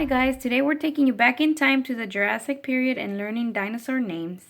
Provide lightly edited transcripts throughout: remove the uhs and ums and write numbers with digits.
Hi guys, today we're taking you back in time to the Jurassic period and learning dinosaur names.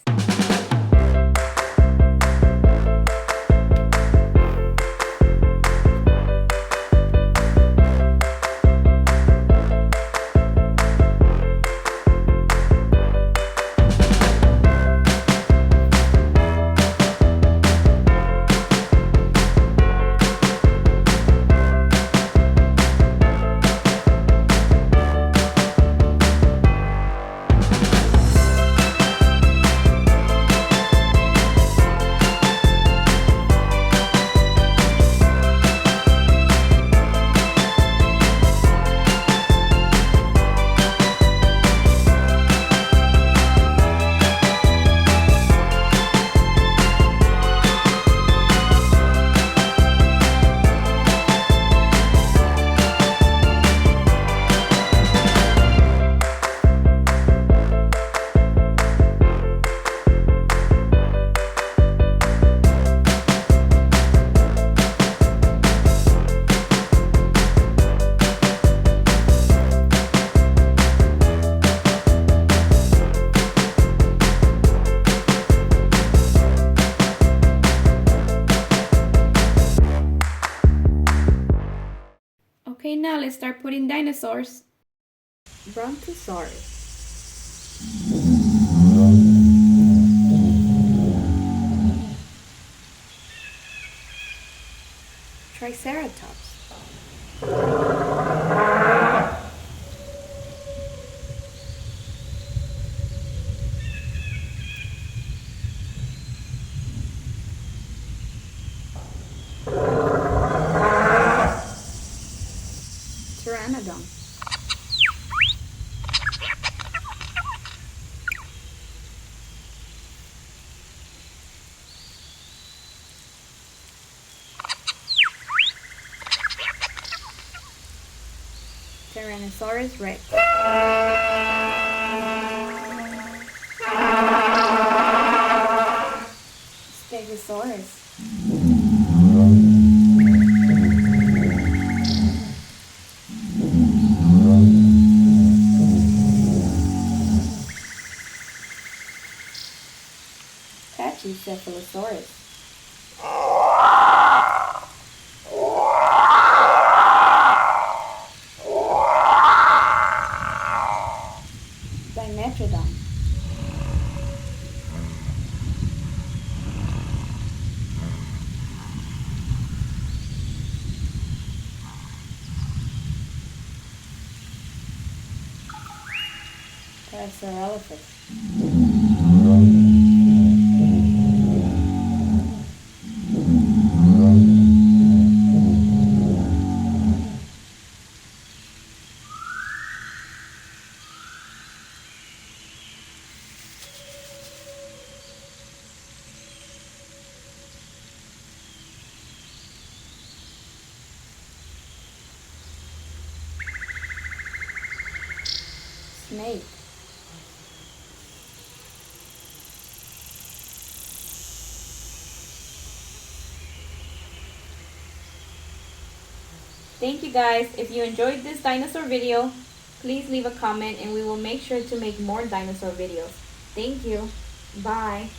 Okay, now let's start putting dinosaurs. Brontosaurus. Triceratops. Pteranodon. Tyrannosaurus rex. Stegosaurus. Pachycephalosaurus. Dimetrodon. Parasaurolophus. Snake. Thank you guys. If you enjoyed this dinosaur video, please leave a comment and we will make sure to make more dinosaur videos. Thank you. Bye.